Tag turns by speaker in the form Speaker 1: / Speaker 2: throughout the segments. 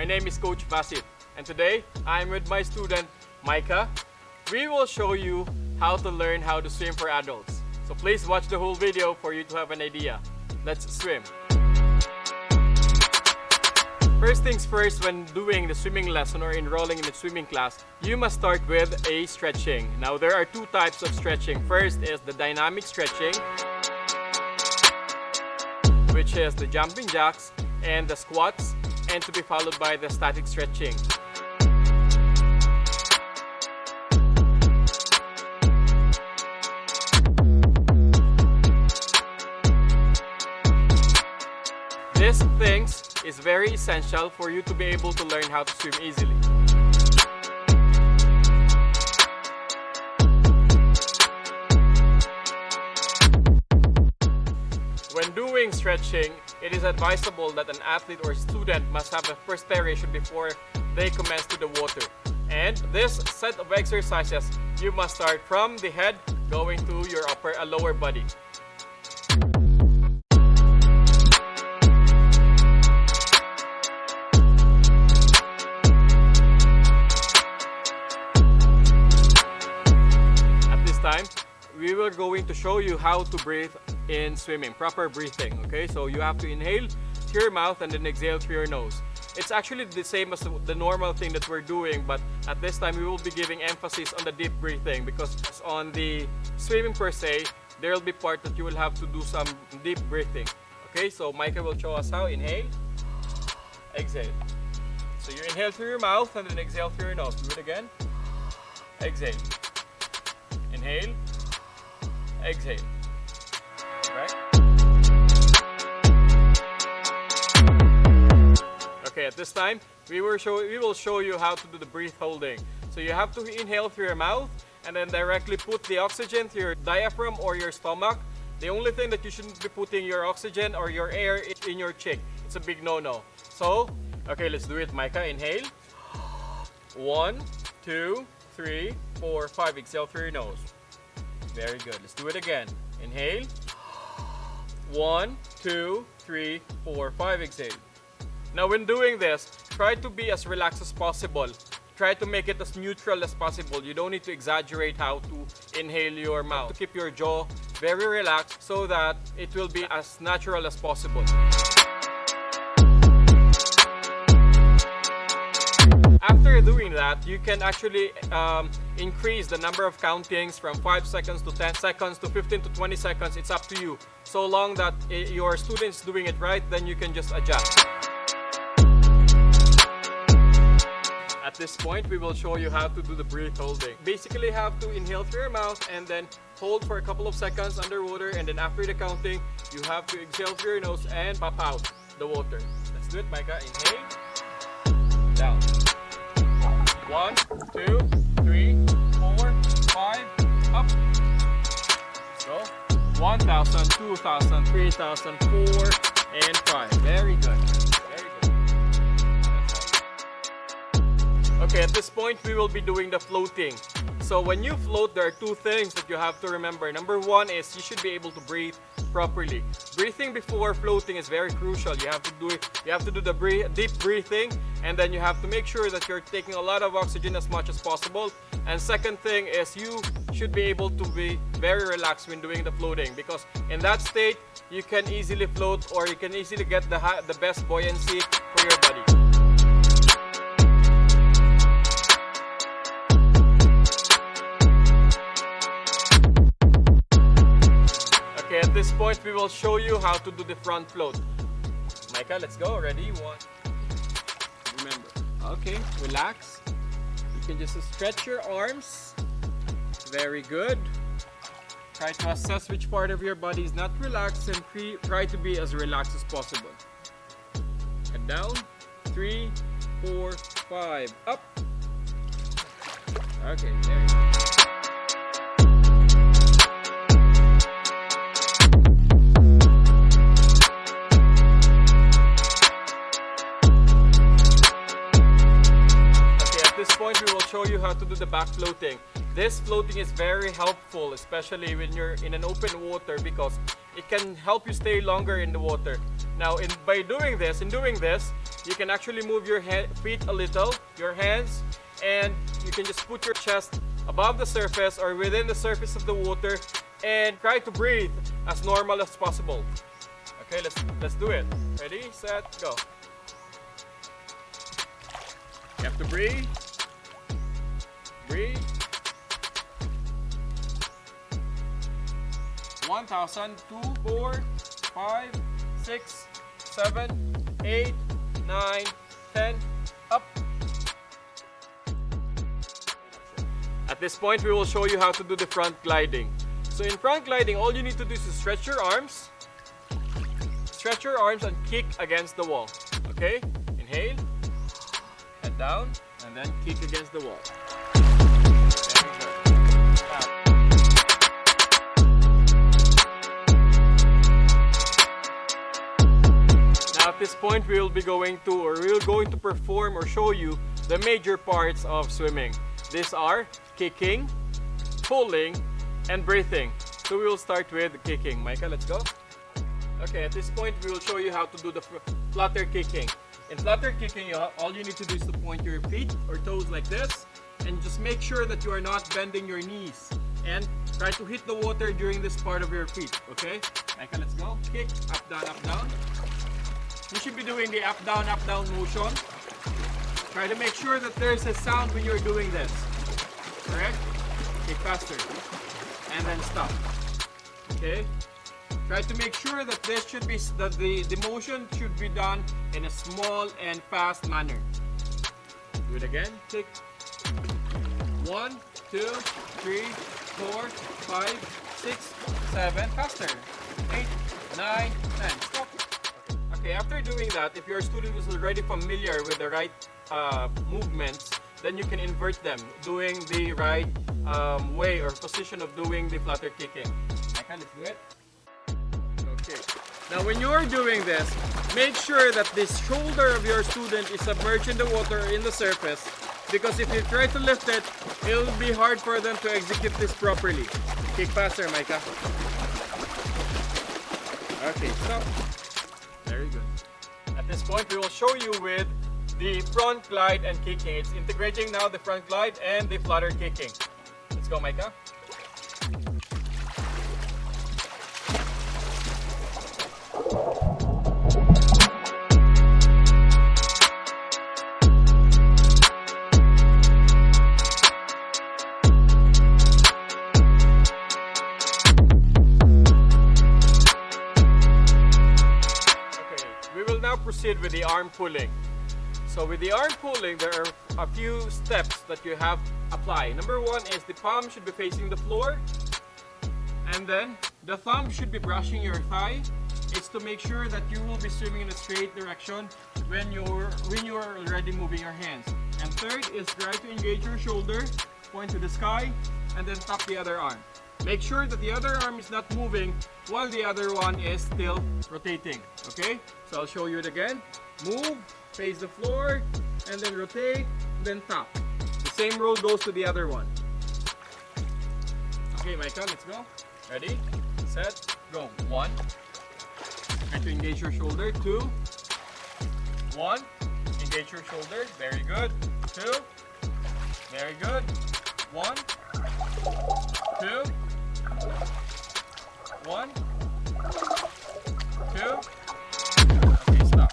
Speaker 1: name is Coach Vasit, and today I'm with my student Micah. We will show you how to learn how to swim for adults. So please watch the whole video for you to have an idea. Let's swim. First things first, when doing the swimming lesson or enrolling in a swimming class, you must start with a stretching. Now there are two types of stretching. First is the dynamic stretching, which is the jumping jacks and the squats, and to be followed by the static stretching. These things is very essential for you to be able to learn how to swim easily. When doing stretching, it is advisable that an athlete or student must have a perspiration before they commence to the water. And this set of exercises, you must start from the head going to your lower body. Time, we were going to show you how to breathe in swimming, proper breathing. Okay, so you have to inhale through your mouth and then exhale through your nose. It's actually the same as the normal thing that we're doing, but at this time we will be giving emphasis on the deep breathing, because on the swimming per se, there will be part that you will have to do some deep breathing. Okay, so Micah will show us how. Inhale, exhale. So you inhale through your mouth and then exhale through your nose. Do it again. Exhale. Inhale, exhale. Right? Okay, at this time, we will show you how to do the breath holding. So you have to inhale through your mouth and then directly put the oxygen through your diaphragm or your stomach. The only thing that you shouldn't be putting your oxygen or your air is in your cheek. It's a big no-no. So, okay, let's do it, Micah. Inhale. 1, 2, 3, 4, 5. Exhale through your nose. Very good. Let's do it again. Inhale. 1, 2, 3, 4, 5. Exhale. Now when doing this, try to be as relaxed as possible. Try to make it as neutral as possible. You don't need to exaggerate how to inhale your mouth. To keep your jaw very relaxed so that it will be as natural as possible. After doing that, you can actually increase the number of countings from 5 seconds to 10 seconds to 15 to 20 seconds. It's up to you. So long that your student's doing it right, then you can just adjust. At this point, we will show you how to do the breath holding. Basically, you have to inhale through your mouth and then hold for a couple of seconds underwater, and then after the counting, you have to exhale through your nose and pop out the water. Let's do it, Micah. Inhale. Down. 1, 2, 3, 4, 5, up. Let's go. 1,000, 2,000, 3,000, 4, and 5. Very good. Very good. Okay, at this point, we will be doing the floating. So when you float, there are two things that you have to remember. Number one is you should be able to breathe properly. Breathing before floating is very crucial. You have to do it. You have to do the deep breathing, and then you have to make sure that you're taking a lot of oxygen as much as possible. And second thing is you should be able to be very relaxed when doing the floating, because in that state you can easily float, or you can easily get the best buoyancy for your body. Okay, at this point, we will show you how to do the front float. Micah, let's go. Ready? 1. Remember. Okay, relax. You can just stretch your arms. Very good. Try to assess which part of your body is not relaxed, and try to be as relaxed as possible. And down. 3, 4, 5. Up. Okay, there you go. At this point, we will show you how to do the back floating. This floating is very helpful, especially when you're in an open water, because it can help you stay longer in the water. Now, by doing this, you can actually move your feet a little, your hands, and you can just put your chest above the surface or within the surface of the water and try to breathe as normal as possible. Okay, let's do it. Ready, set, go. You have to breathe. Breathe. 1,000, 2, 4, 5, 6, 7, 8, 9, 10, up. At this point, we will show you how to do the front gliding. So in front gliding, all you need to do is to stretch your arms and kick against the wall. Okay? Inhale, head down, and then kick against the wall. At this point, we will going to perform or show you the major parts of swimming. These are kicking, pulling, and breathing. So we will start with kicking. Micah, let's go. Okay, at this point, we will show you how to do the flutter kicking. In flutter kicking, all you need to do is to point your feet or toes like this, and just make sure that you are not bending your knees. And try to hit the water during this part of your feet. Okay, Micah, let's go. Kick, up, down, up, down. You should be doing the up, down motion. Try to make sure that there's a sound when you're doing this. Correct? Kick faster. And then stop. Okay? Try to make sure that the motion should be done in a small and fast manner. Do it again. Kick. 1, 2, 3, 4, 5, 6, 7. Faster. 8, 9, 10. Stop. Okay, after doing that, if your student is already familiar with the right movements, then you can invert them, doing the right way or position of doing the flutter kicking. Okay, let's do it. Okay. Now, when you're doing this, make sure that the shoulder of your student is submerged in the water in the surface, because if you try to lift it, it'll be hard for them to execute this properly. Kick faster, Micah. Okay, stop. Very good. At this point, we will show you with the front glide and kicking. It's integrating now the front glide and the flutter kicking. Let's go, Micah. Proceed with the arm pulling. So with the arm pulling, there are a few steps that you have to apply. Number one is the palm should be facing the floor, and then the thumb should be brushing your thigh. It's to make sure that you will be swimming in a straight direction when you're already moving your hands. And third is try to engage your shoulder, point to the sky, and then tap the other arm. Make sure that the other arm is not moving while the other one is still rotating. Okay? So I'll show you it again. Move, face the floor, and then rotate, then tap. The same rule goes to the other one. Okay, Micah, let's go. Ready, set, go. 1. Try to engage your shoulder. 2. 1. Engage your shoulder. Very good. 2. Very good. 1. 2. 1. 2. Okay, stop.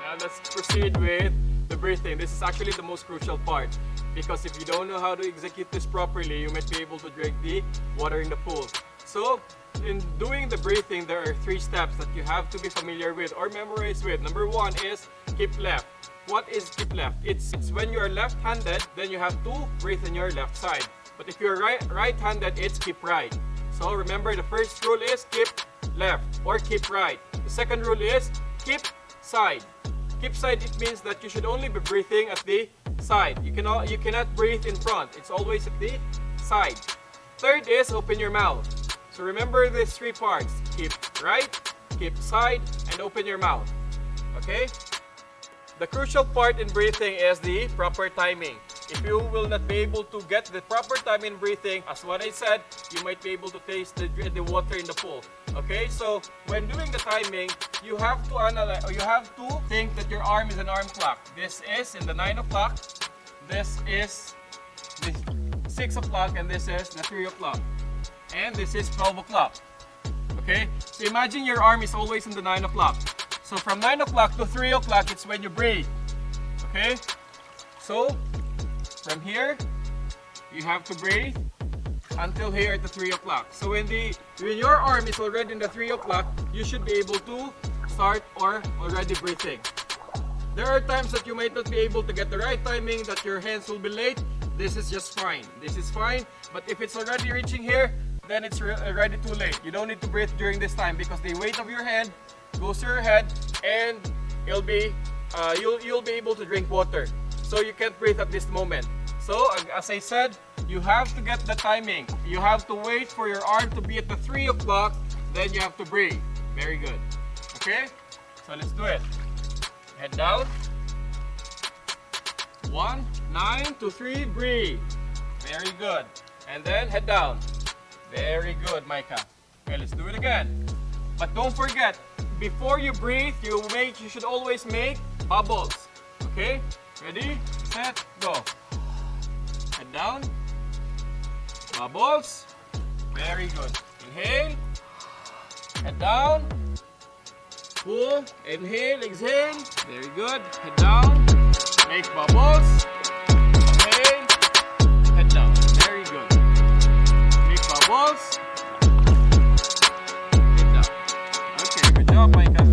Speaker 1: Now let's proceed with the breathing. This is actually the most crucial part, because if you don't know how to execute this properly, you might be able to drink the water in the pool. So, in doing the breathing, there are 3 steps that you have to be familiar with or memorize with. Number 1 is keep left. What is keep left? It's when you are left-handed, then you have to breathe on your left side. But if you're right-handed, it's keep right. So remember, the first rule is keep left or keep right. The second rule is keep side. Keep side, it means that you should only be breathing at the side. You cannot breathe in front. It's always at the side. Third is open your mouth. So remember these 3 parts. Keep right, keep side, and open your mouth. Okay? The crucial part in breathing is the proper timing. If you will not be able to get the proper time in breathing, as what I said, you might be able to taste the water in the pool. Okay, so when doing the timing, you have to analyze, or you have to think that your arm is an arm clock. This is in the 9 o'clock, this is the 6 o'clock, and this is the 3 o'clock. And this is 12 o'clock. Okay, so imagine your arm is always in the 9 o'clock. So from 9 o'clock to 3 o'clock, it's when you breathe. Okay, so from here, you have to breathe until here at the 3 o'clock. So when your arm is already in the 3 o'clock, you should be able to start or already breathing. There are times that you might not be able to get the right timing, that your hands will be late. This is just fine. This is fine. But if it's already reaching here, then it's already too late. You don't need to breathe during this time because the weight of your hand goes to your head, and you'll be able to drink water. So you can't breathe at this moment. So as I said, you have to get the timing. You have to wait for your arm to be at the 3 o'clock, then you have to breathe. Very good. Okay? So let's do it. Head down. 1, 9 to 3, breathe. Very good. And then head down. Very good, Micah. Okay, let's do it again. But don't forget, before you breathe, you should always make bubbles. Okay? Ready, set, go. Head down. Bubbles. Very good. Inhale. Head down. Pull. Inhale, exhale. Very good. Head down. Make bubbles. Inhale. Head down. Very good. Make bubbles. Head down. Okay, good job, Micah.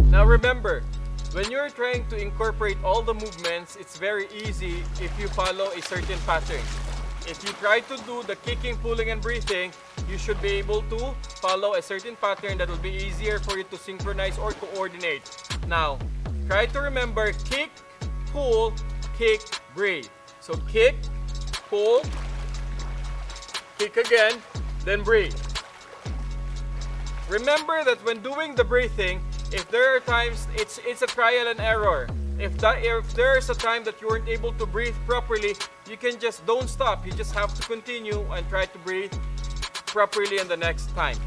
Speaker 1: Now remember, when you're trying to incorporate all the movements, it's very easy if you follow a certain pattern. If you try to do the kicking, pulling, and breathing, you should be able to follow a certain pattern that will be easier for you to synchronize or coordinate. Now, try to remember kick, pull, kick, breathe. So kick, pull, kick again, then breathe. Remember that when doing the breathing, if there are times, it's a trial and error. If there is a time that you weren't able to breathe properly, you can just don't stop. You just have to continue and try to breathe properly in the next time.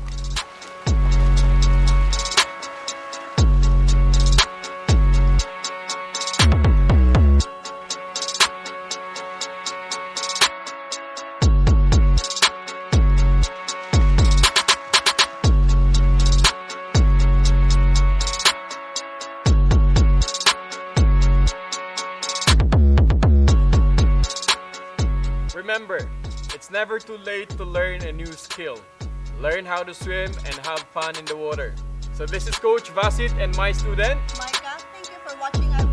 Speaker 1: Remember, it's never too late to learn a new skill. Learn how to swim and have fun in the water. So this is Coach Vasit and my student,
Speaker 2: Micah, thank you for watching our